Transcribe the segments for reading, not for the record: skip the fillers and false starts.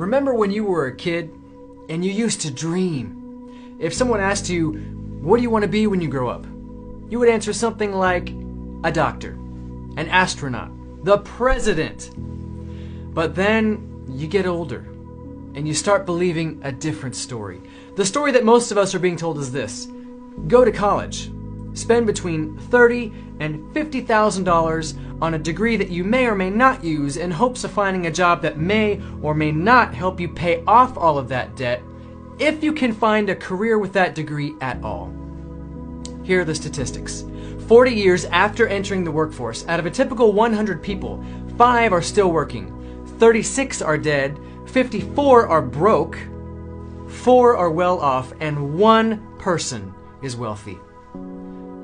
Remember when you were a kid and you used to dream? If someone asked you, what do you want to be when you grow up? You would answer something like a doctor, an astronaut, the president. But then you get older and you start believing a different story. The story that most of us are being told is this: go to college, spend between $30,000 and $50,000 on a degree that you may or may not use in hopes of finding a job that may or may not help you pay off all of that debt, if you can find a career with that degree at all. Here are the statistics. 40 years after entering the workforce, out of a typical 100 people, 5 are still working, 36 are dead, 54 are broke, 4 are well off, and 1 person is wealthy.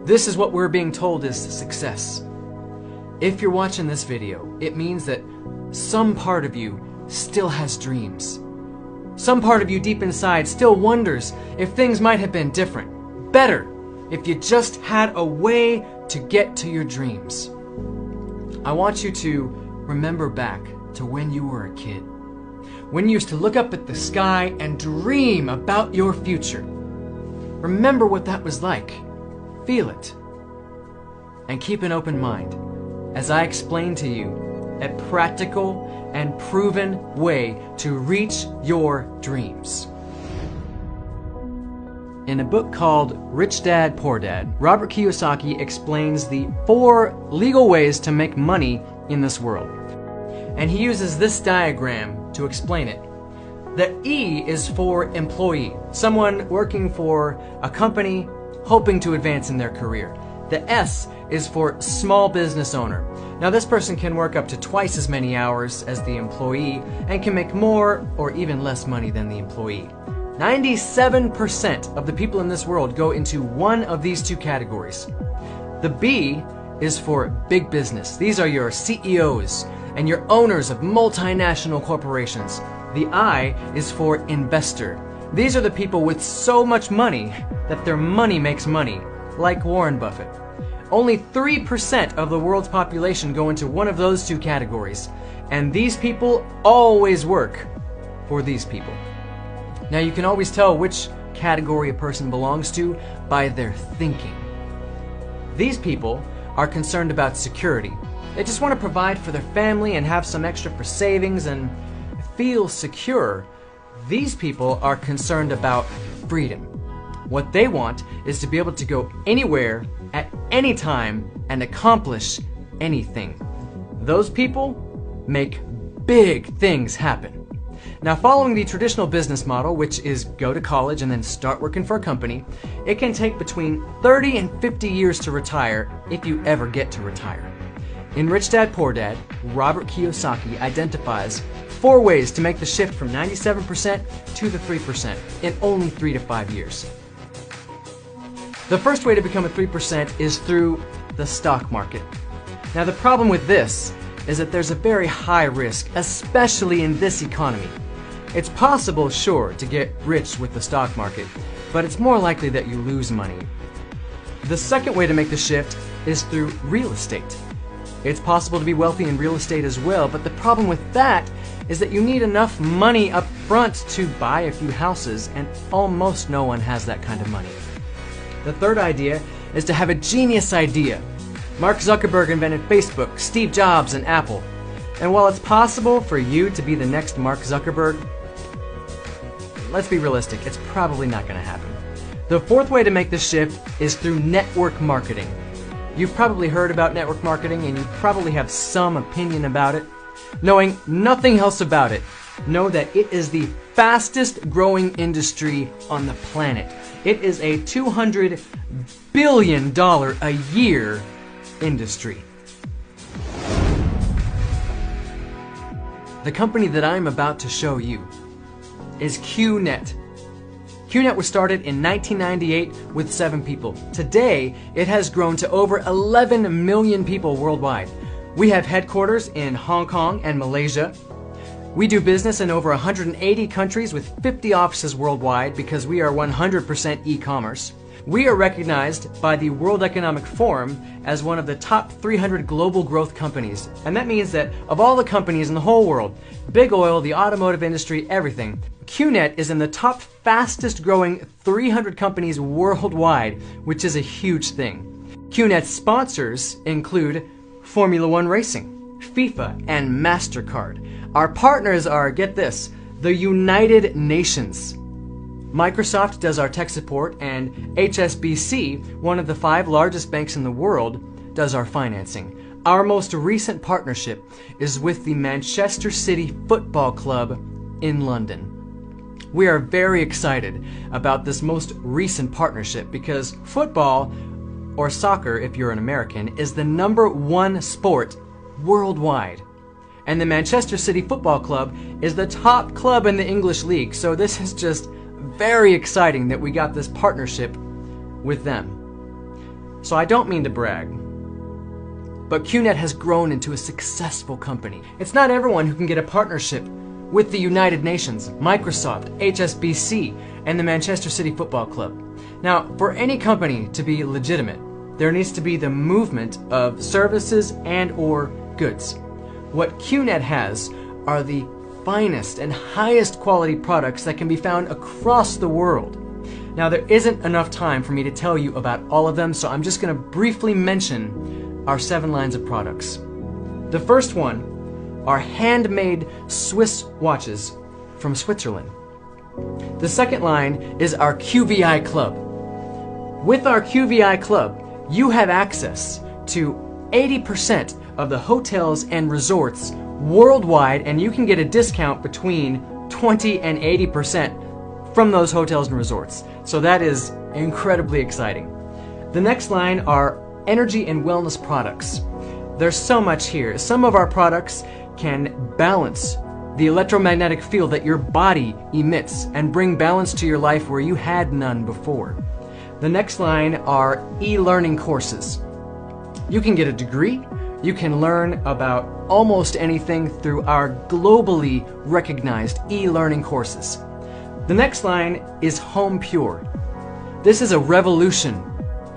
This is what we're being told is success. If you're watching this video, it means that some part of you still has dreams. Some part of you deep inside still wonders if things might have been different, better, if you just had a way to get to your dreams. I want you to remember back to when you were a kid, when you used to look up at the sky and dream about your future. Remember what that was like. Feel it. And keep an open mind as I explain to you a practical and proven way to reach your dreams. In a book called Rich Dad, Poor Dad, Robert Kiyosaki explains the 4 legal ways to make money in this world. And he uses this diagram to explain it. The E is for employee, someone working for a company hoping to advance in their career. The S is for small business owner. Now this person can work up to twice as many hours as the employee and can make more or even less money than the employee. 97% of the people in this world go into one of these 2 categories. The B is for big business. These are your CEOs and your owners of multinational corporations. The I is for investor. These are the people with so much money that their money makes money, like Warren Buffett. Only 3% of the world's population go into one of those 2 categories, and these people always work for these people. Now you can always tell which category a person belongs to by their thinking. These people are concerned about security. They just want to provide for their family and have some extra for savings and feel secure. These people are concerned about freedom. What they want is to be able to go anywhere at any time and accomplish anything. Those people make big things happen. Now, following the traditional business model, which is go to college and then start working for a company, it can take between 30 and 50 years to retire if you ever get to retire. In Rich Dad, Poor Dad, Robert Kiyosaki identifies 4 ways to make the shift from 97% to the 3% in only 3 to 5 years. The first way to become a 3% is through the stock market. Now the problem with this is that there's a very high risk, especially in this economy. It's possible, sure, to get rich with the stock market, but it's more likely that you lose money. The second way to make the shift is through real estate. It's possible to be wealthy in real estate as well, but the problem with that is that you need enough money up front to buy a few houses, and almost no one has that kind of money. The third idea is to have a genius idea. Mark Zuckerberg invented Facebook, Steve Jobs, and Apple. And while it's possible for you to be the next Mark Zuckerberg, let's be realistic, it's probably not going to happen. The fourth way to make this shift is through network marketing. You've probably heard about network marketing and you probably have some opinion about it. Knowing nothing else about it, know that it is the fastest growing industry on the planet. It is a $200 billion a year industry. The company that I'm about to show you is Qnet. Qnet was started in 1998 with 7 people. Today, it has grown to over 11 million people worldwide. We have headquarters in Hong Kong and Malaysia. We do business in over 180 countries with 50 offices worldwide because we are 100% e-commerce. We are recognized by the World Economic Forum as one of the top 300 global growth companies. And that means that of all the companies in the whole world, big oil, the automotive industry, everything, Qnet is in the top fastest growing 300 companies worldwide, which is a huge thing. Qnet's sponsors include Formula One Racing, FIFA, and MasterCard. Our partners are, get this, the United Nations. Microsoft does our tech support, and HSBC, one of the 5 largest banks in the world, does our financing. Our most recent partnership is with the Manchester City Football Club in London. We are very excited about this most recent partnership because football, or soccer if you're an American, is the #1 sport worldwide. And the Manchester City Football Club is the top club in the English League, so this is just very exciting that we got this partnership with them. So I don't mean to brag, but Qnet has grown into a successful company. It's not everyone who can get a partnership with the United Nations, Microsoft, HSBC, and the Manchester City Football Club. Now, for any company to be legitimate, there needs to be the movement of services and or goods. What Qnet has are the finest and highest quality products that can be found across the world. Now, there isn't enough time for me to tell you about all of them, so I'm just going to briefly mention our 7 lines of products. The first one are handmade Swiss watches from Switzerland. The second line is our QVI Club. With our QVI Club, you have access to 80% of the hotels and resorts worldwide, and you can get a discount between 20 and 80% from those hotels and resorts. So that is incredibly exciting. The next line are energy and wellness products. There's so much here. Some of our products can balance the electromagnetic field that your body emits and bring balance to your life where you had none before. The next line are e-learning courses. You can get a degree, you can learn about almost anything through our globally recognized e-learning courses. The next line is Home Pure. This is a revolution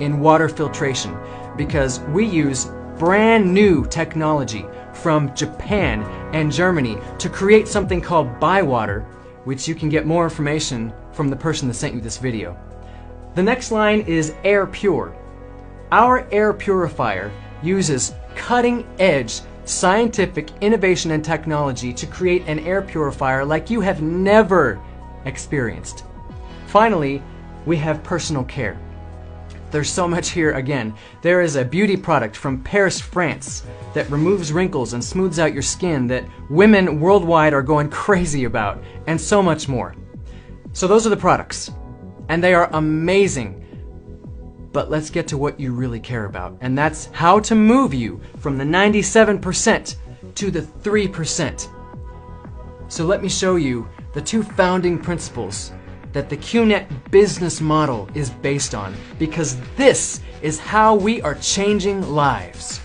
in water filtration because we use brand new technology from Japan and Germany to create something called Bywater, which you can get more information from the person that sent you this video. The next line is Air Pure. Our air purifier uses cutting-edge scientific innovation and technology to create an air purifier like you have never experienced. Finally, we have personal care. There's so much here again. There is a beauty product from Paris, France that removes wrinkles and smooths out your skin that women worldwide are going crazy about, and so much more. So those are the products, and they are amazing. But let's get to what you really care about, and that's how to move you from the 97% to the 3%. So let me show you the 2 founding principles that the Qnet business model is based on, because this is how we are changing lives.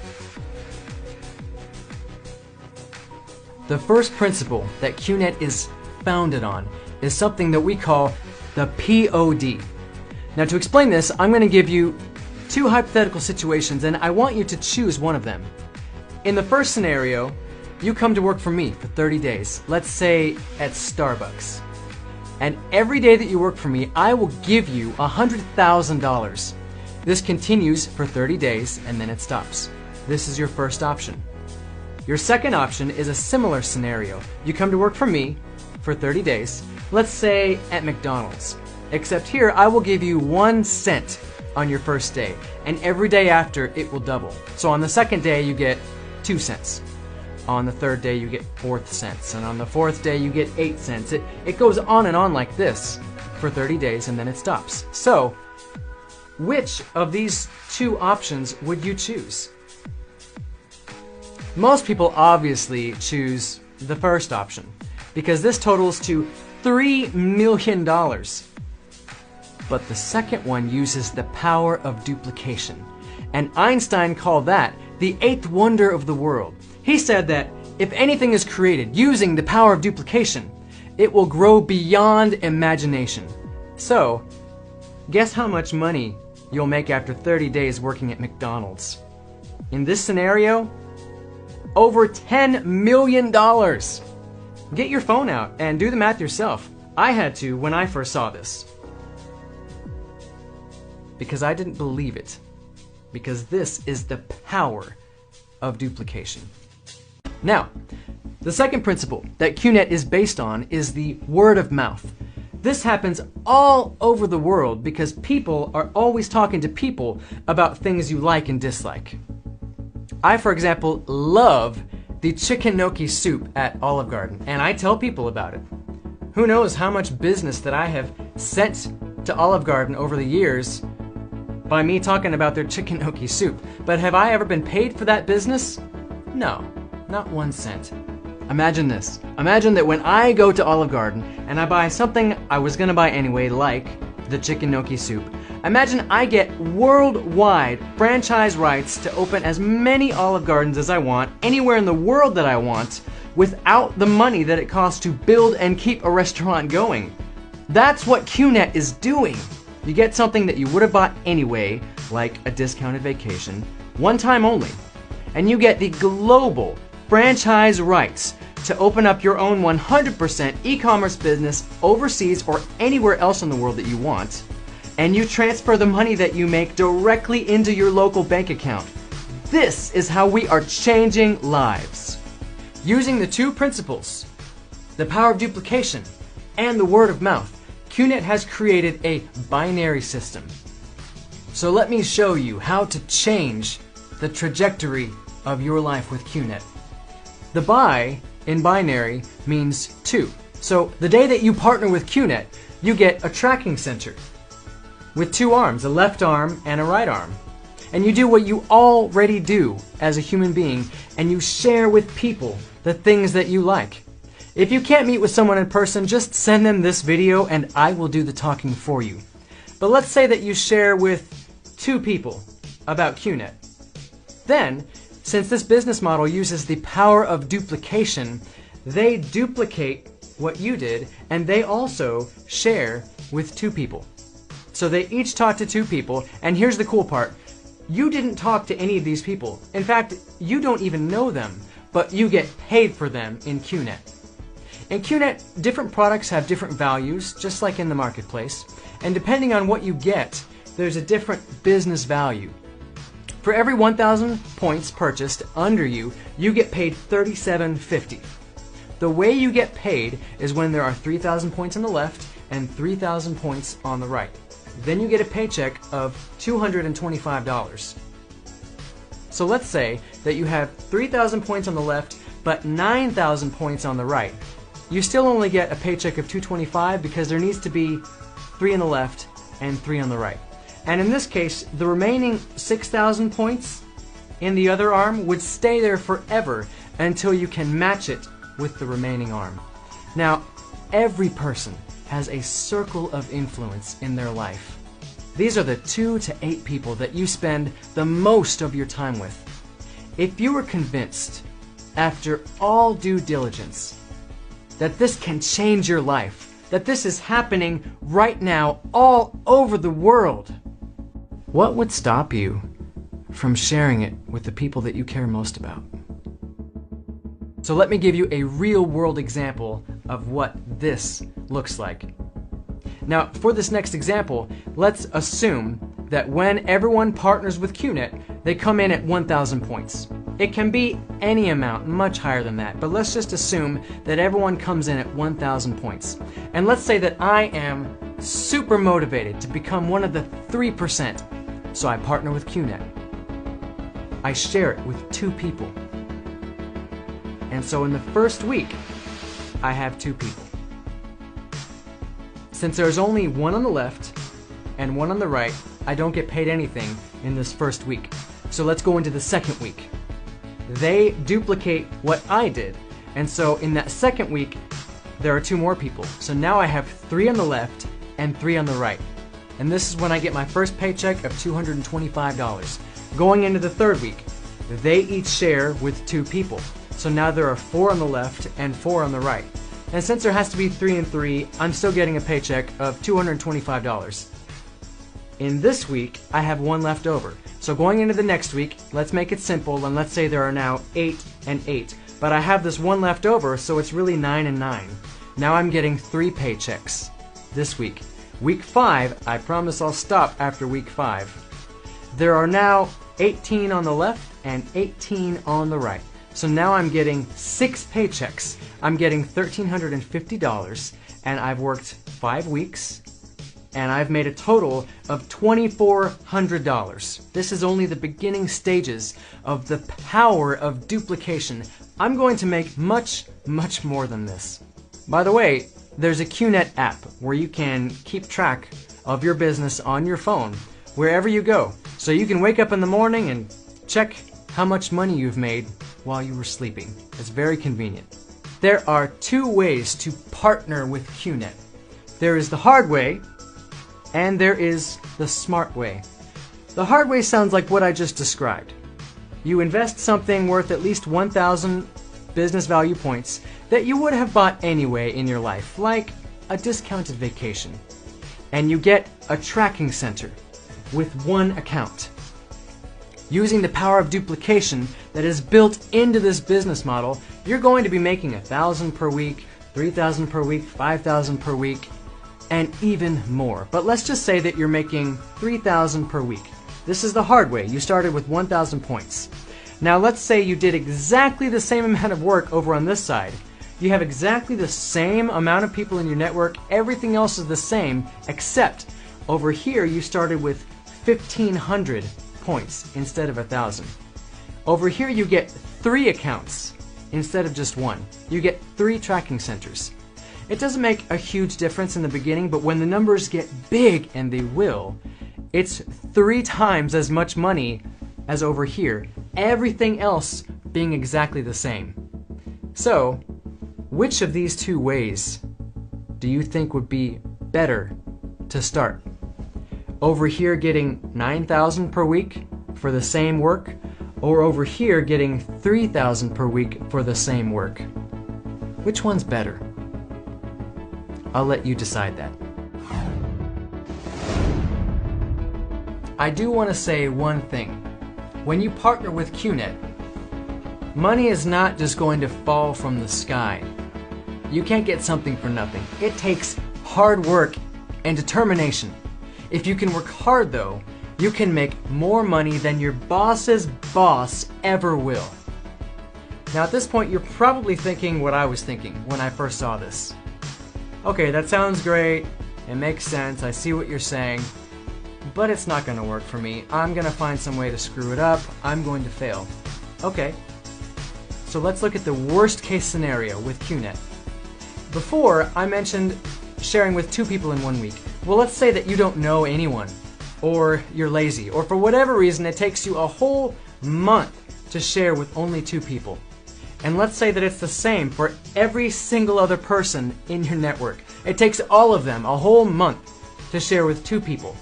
The first principle that Qnet is founded on is something that we call the POD. Now, to explain this, I'm going to give you 2 hypothetical situations, and I want you to choose one of them. In the first scenario, you come to work for me for 30 days, let's say at Starbucks. And every day that you work for me, I will give you $100,000. This continues for 30 days and then it stops. This is your first option. Your second option is a similar scenario. You come to work for me for 30 days, let's say at McDonald's. Except here, I will give you 1 cent on your first day, and every day after it will double. So on the second day, you get 2 cents. On the third day you get 4 cents, and on the 4th day you get 8 cents. It goes on and on like this for 30 days and then it stops. So, which of these 2 options would you choose? Most people obviously choose the first option because this totals to $3 million. But the second one uses the power of duplication, and Einstein called that the 8th wonder of the world. He said that if anything is created using the power of duplication, it will grow beyond imagination. So, Guess how much money you'll make after 30 days working at McDonald's? In this scenario, over $10 million. Get your phone out and do the math yourself. I had to when I first saw this. Because I didn't believe it. Because this is the power of duplication. Now, the second principle that Qnet is based on is the word of mouth. This happens all over the world because people are always talking to people about things you like and dislike. I, for example, love the chicken gnocchi soup at Olive Garden, and I tell people about it. Who knows how much business that I have sent to Olive Garden over the years by me talking about their chicken gnocchi soup. But have I ever been paid for that business? No, not 1 cent. Imagine this. Imagine that when I go to Olive Garden and I buy something I was gonna buy anyway, like the chicken gnocchi soup, imagine I get worldwide franchise rights to open as many Olive Gardens as I want, anywhere in the world that I want, without the money that it costs to build and keep a restaurant going. That's what Qnet is doing. You get something that you would have bought anyway, like a discounted vacation, one time only, and you get the global franchise rights to open up your own 100% e-commerce business overseas or anywhere else in the world that you want, and you transfer the money that you make directly into your local bank account. This is how we are changing lives. Using the two principles, the power of duplication and the word of mouth, Qnet has created a binary system. So let me show you how to change the trajectory of your life with Qnet. The bi in binary means two. So the day that you partner with Qnet, you get a tracking center with two arms, a left arm and a right arm. And you do what you already do as a human being, and you share with people the things that you like. If you can't meet with someone in person, just send them this video and I will do the talking for you. But let's say that you share with 2 people about Qnet. Then, since this business model uses the power of duplication, they duplicate what you did and they also share with 2 people. So they each talk to 2 people, and here's the cool part. You didn't talk to any of these people. In fact, you don't even know them, but you get paid for them in Qnet. In Qnet, different products have different values, just like in the marketplace, and depending on what you get, there's a different business value. For every 1,000 points purchased under you, you get paid $37.50. The way you get paid is when there are 3,000 points on the left and 3,000 points on the right. Then you get a paycheck of $225. So let's say that you have 3,000 points on the left, but 9,000 points on the right. You still only get a paycheck of $225 because there needs to be 3 on the left and 3 on the right. And in this case, the remaining 6,000 points in the other arm would stay there forever until you can match it with the remaining arm. Now, every person has a circle of influence in their life. These are the 2 to 8 people that you spend the most of your time with. If you were convinced, after all due diligence, that this can change your life, that this is happening right now all over the world, what would stop you from sharing it with the people that you care most about? So let me give you a real-world example of what this looks like. Now, for this next example, let's assume that when everyone partners with Qnet, they come in at 1,000 points. It can be any amount, much higher than that, but let's just assume that everyone comes in at 1,000 points. And let's say that I am super motivated to become one of the 3%, so I partner with Qnet. I share it with 2 people. And so in the first week, I have 2 people. Since there's only 1 on the left and 1 on the right, I don't get paid anything in this first week. So let's go into the second week. They duplicate what I did, and so in that second week, there are 2 more people. So now I have 3 on the left and 3 on the right. And this is when I get my first paycheck of $225. Going into the third week, they each share with 2 people. So now there are 4 on the left and 4 on the right. And since there has to be 3 and 3, I'm still getting a paycheck of $225. in this week, I have 1 left over. So going into the next week, let's make it simple, and let's say there are now 8 and 8. But I have this 1 left over, so it's really 9 and 9. Now I'm getting 3 paychecks this week. Week 5, I promise I'll stop after week 5. There are now 18 on the left and 18 on the right. So now I'm getting 6 paychecks. I'm getting $1,350, and I've worked 5 weeks, and I've made a total of $2,400. This is only the beginning stages of the power of duplication. I'm going to make much, much more than this. By the way, there's a Qnet app where you can keep track of your business on your phone wherever you go. So you can wake up in the morning and check how much money you've made while you were sleeping. It's very convenient. There are 2 ways to partner with Qnet. There is the hard way, and there is the smart way. The hard way sounds like what I just described. You invest something worth at least 1,000 business value points that you would have bought anyway in your life, like a discounted vacation. And you get a tracking center with 1 account. Using the power of duplication that is built into this business model, you're going to be making 1,000 per week, 3,000 per week, 5,000 per week, and even more. But let's just say that you're making 3,000 per week. This is the hard way. You started with 1,000 points. Now let's say you did exactly the same amount of work over on this side. You have exactly the same amount of people in your network. Everything else is the same, except over here you started with 1,500 points instead of 1,000. Over here you get 3 accounts instead of just 1. You get 3 tracking centers. It doesn't make a huge difference in the beginning, but when the numbers get big, and they will, it's 3 times as much money as over here, everything else being exactly the same. So, which of these 2 ways do you think would be better to start? Over here getting 9,000 per week for the same work, or over here getting 3,000 per week for the same work? Which one's better? I'll let you decide that. I do want to say one thing. When you partner with Qnet, money is not just going to fall from the sky. You can't get something for nothing. It takes hard work and determination. If you can work hard though, you can make more money than your boss's boss ever will. Now at this point, you're probably thinking what I was thinking when I first saw this. Okay, that sounds great. It makes sense. I see what you're saying. But it's not going to work for me. I'm going to find some way to screw it up. I'm going to fail. Okay. So let's look at the worst case scenario with Qnet. Before, I mentioned sharing with 2 people in 1 week. Well, let's say that you don't know anyone, or you're lazy, or for whatever reason it takes you a whole month to share with only 2 people. And let's say that it's the same for every single other person in your network. It takes all of them a whole month to share with 2 people.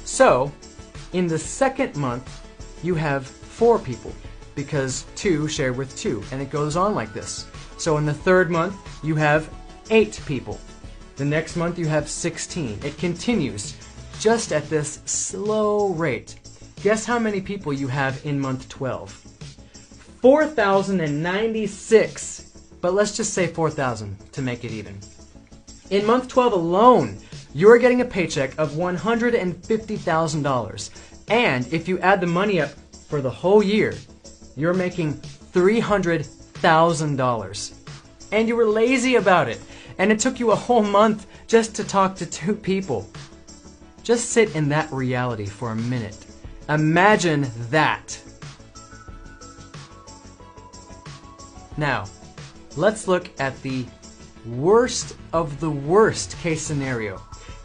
So, in the 2nd month, you have 4 people, because 2 share with 2, and it goes on like this. So in the 3rd month, you have 8 people. The next month, you have 16. It continues just at this slow rate. Guess how many people you have in month 12? 4,096, but let's just say 4,000 to make it even. In month 12 alone, you're getting a paycheck of $150,000. And if you add the money up for the whole year, you're making $300,000. And you were lazy about it. And it took you a whole month just to talk to 2 people. Just sit in that reality for a minute. Imagine that. Now, let's look at the worst of the worst case scenario.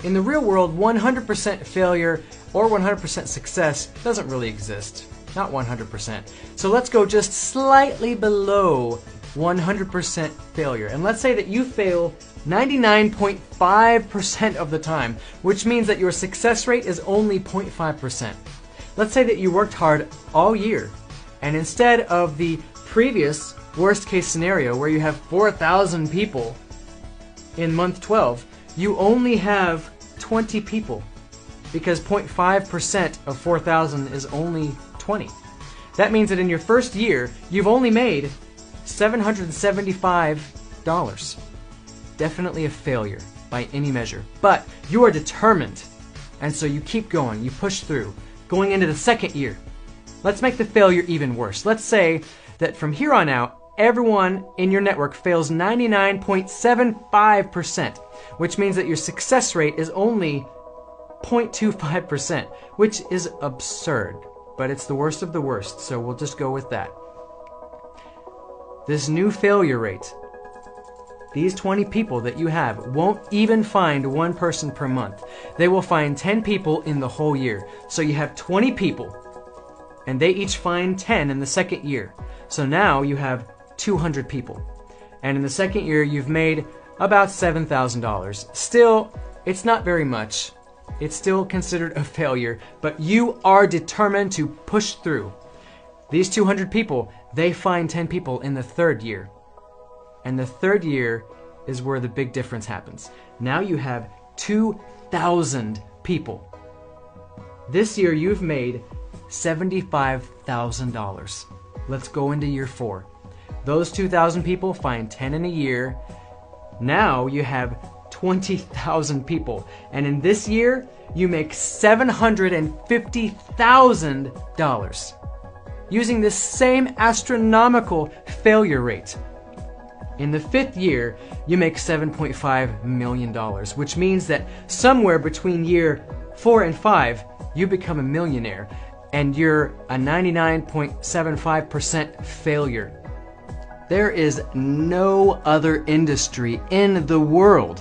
In the real world, 100% failure or 100% success doesn't really exist. Not 100%. So let's go just slightly below 100% failure. And let's say that you fail 99.5% of the time, which means that your success rate is only 0.5%. Let's say that you worked hard all year, and instead of the previous worst case scenario where you have 4,000 people in month 12, you only have 20 people. because 0.5% of 4,000 is only 20. That means that in your first year, you've only made $775. Definitely a failure by any measure. But you are determined, and so you keep going, you push through. Going into the second year, let's make the failure even worse. Let's say that from here on out, everyone in your network fails 99.75%, which means that your success rate is only 0.25%, which is absurd, but it's the worst of the worst, so we'll just go with that. This new failure rate, these 20 people that you have won't even find one person per month. They will find 10 people in the whole year. So you have 20 people, and they each find 10 in the second year. So now you have 200 people. And in the second year, you've made about $7,000. Still, it's not very much. It's still considered a failure, but you are determined to push through. These 200 people, they find 10 people in the third year. And the third year is where the big difference happens. Now you have 2,000 people. This year you've made $75,000. Let's go into year 4. Those 2,000 people find 10 in a year. Now you have 20,000 people. And in this year, you make $750,000 using this same astronomical failure rate. In the 5th year, you make $7.5 million, which means that somewhere between year 4 and 5, you become a millionaire, and you're a 99.75% failure. There is no other industry in the world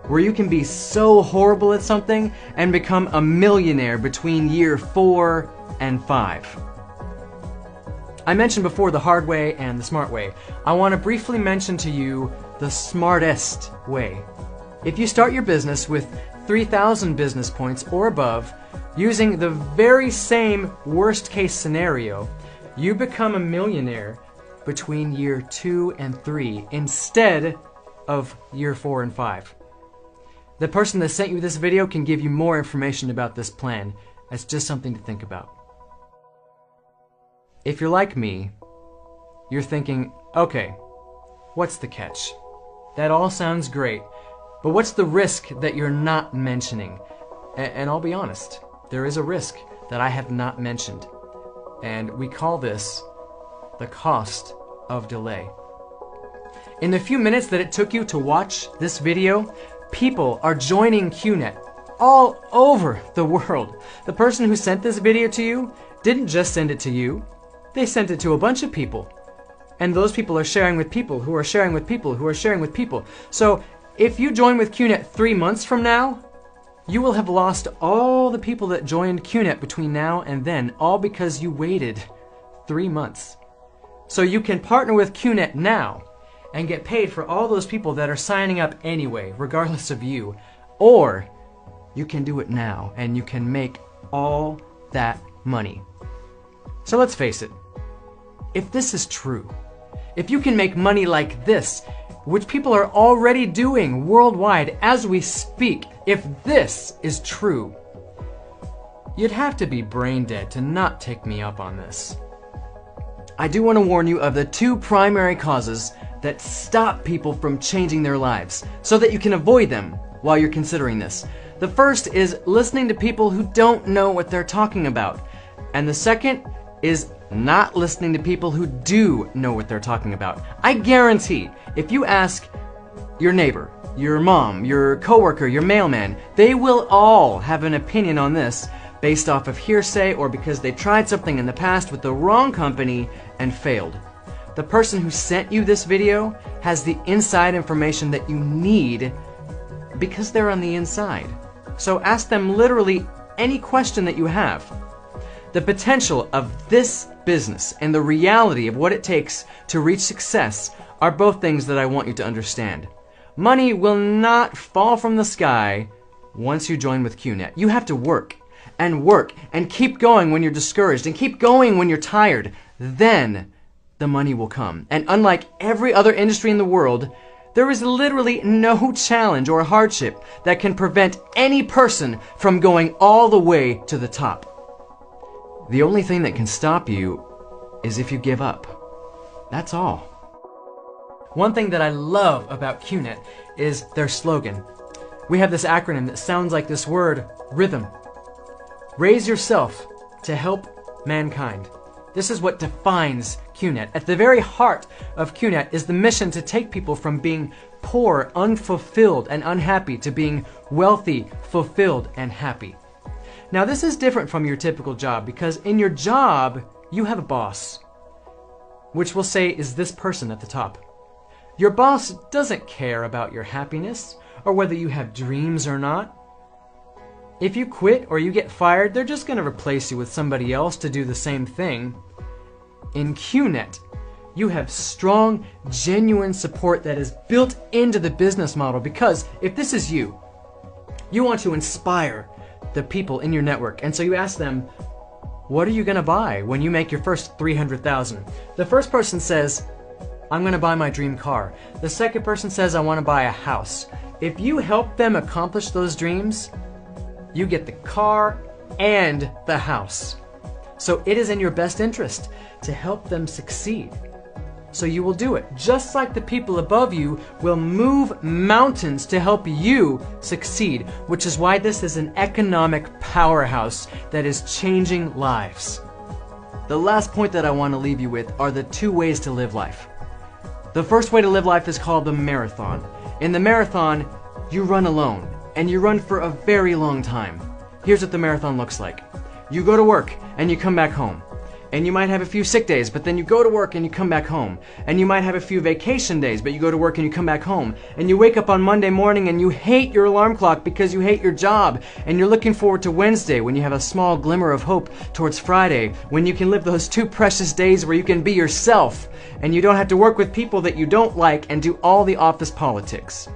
where you can be so horrible at something and become a millionaire between year 4 and 5. I mentioned before the hard way and the smart way. I want to briefly mention to you the smartest way. If you start your business with 3,000 business points or above, using the very same worst case scenario, you become a millionaire between year 2 and 3 instead of year 4 and 5. The person that sent you this video can give you more information about this plan. That's just something to think about. If you're like me, you're thinking, okay, what's the catch? That all sounds great, but what's the risk that you're not mentioning? And I'll be honest, there is a risk that I have not mentioned. And we call this the cost of delay. In the few minutes that it took you to watch this video, people are joining Qnet all over the world. The person who sent this video to you didn't just send it to you. They sent it to a bunch of people. And those people are sharing with people who are sharing with people who are sharing with people. So if you join with Qnet 3 months from now, you will have lost all the people that joined Qnet between now and then, all because you waited 3 months. So you can partner with Qnet now and get paid for all those people that are signing up anyway, regardless of you. Or you can do it now and you can make all that money. So let's face it, if this is true, if you can make money like this, which people are already doing worldwide as we speak, if this is true, you'd have to be brain dead to not take me up on this. I do want to warn you of the 2 primary causes that stop people from changing their lives, so that you can avoid them while you're considering this. The first is listening to people who don't know what they're talking about. And the second is not listening to people who do know what they're talking about. I guarantee, if you ask your neighbor, your mom, your coworker, your mailman, they will all have an opinion on this based off of hearsay or because they tried something in the past with the wrong company and failed. The person who sent you this video has the inside information that you need because they're on the inside. So ask them literally any question that you have. The potential of this business and the reality of what it takes to reach success are both things that I want you to understand. Money will not fall from the sky once you join with Qnet. You have to work and keep going when you're discouraged and keep going when you're tired. Then the money will come. And unlike every other industry in the world, There is literally no challenge or hardship that can prevent any person from going all the way to the top. The only thing that can stop you is if you give up. That's all. One thing that I love about Qnet is their slogan. We have this acronym that sounds like this word, rhythm. Raise yourself to help mankind. This is what defines Qnet. At the very heart of Qnet is the mission to take people from being poor, unfulfilled, and unhappy to being wealthy, fulfilled, and happy. Now this is different from your typical job because in your job, you have a boss, which we'll say is this person at the top. Your boss doesn't care about your happiness or whether you have dreams or not. If you quit or you get fired, they're just going to replace you with somebody else to do the same thing. In Qnet, you have strong, genuine support that is built into the business model because if this is you, you want to inspire the people in your network. And so you ask them, what are you going to buy when you make your first 300,000? The first person says, I'm going to buy my dream car. The second person says, I want to buy a house. If you help them accomplish those dreams, you get the car and the house. So it is in your best interest to help them succeed. So you will do it, just like the people above you will move mountains to help you succeed, which is why this is an economic powerhouse that is changing lives. The last point that I want to leave you with are the two ways to live life. The first way to live life is called the marathon. In the marathon, you run alone, and you run for a very long time. Here's what the marathon looks like. You go to work, and you come back home. And you might have a few sick days, but then you go to work and you come back home. And you might have a few vacation days, but you go to work and you come back home. And you wake up on Monday morning and you hate your alarm clock because you hate your job. And you're looking forward to Wednesday when you have a small glimmer of hope towards Friday, when you can live those 2 precious days where you can be yourself and you don't have to work with people that you don't like and do all the office politics.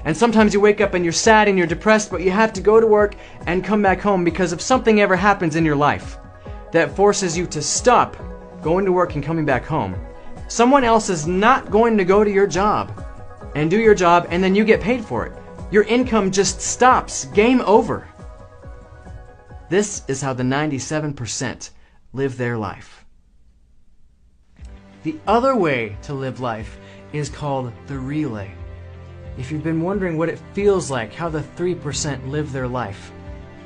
And sometimes you wake up and you're sad and you're depressed, but you have to go to work and come back home because if something ever happens in your life that forces you to stop going to work and coming back home, someone else is not going to go to your job and do your job and then you get paid for it. Your income just stops. Game over. This is how the 97% live their life. The other way to live life is called the relay. If you've been wondering what it feels like, how the 3% live their life,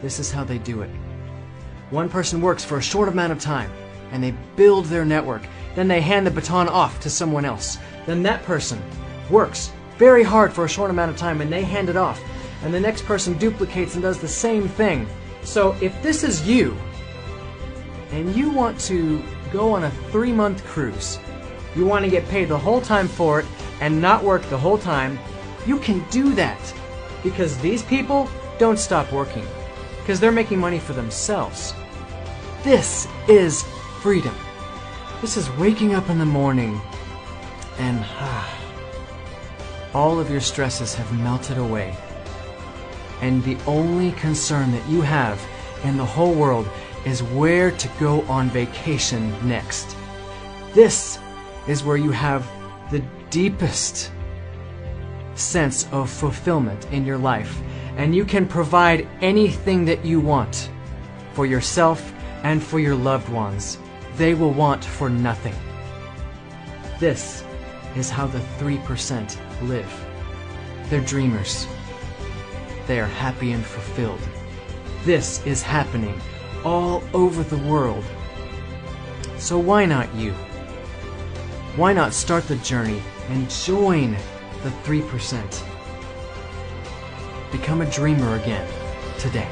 this is how they do it. One person works for a short amount of time, and they build their network. Then they hand the baton off to someone else. Then that person works very hard for a short amount of time, and they hand it off. And the next person duplicates and does the same thing. So if this is you, and you want to go on a 3-month cruise, you want to get paid the whole time for it, and not work the whole time, you can do that. Because these people don't stop working. Because they're making money for themselves. This is freedom. This is waking up in the morning and all of your stresses have melted away. And the only concern that you have in the whole world is where to go on vacation next. This is where you have the deepest sense of fulfillment in your life. And you can provide anything that you want for yourself and for your loved ones. They will want for nothing. This is how the 3% live. They're dreamers. They are happy and fulfilled. This is happening all over the world. So why not you? Why not start the journey and join the 3%? Become a dreamer again today.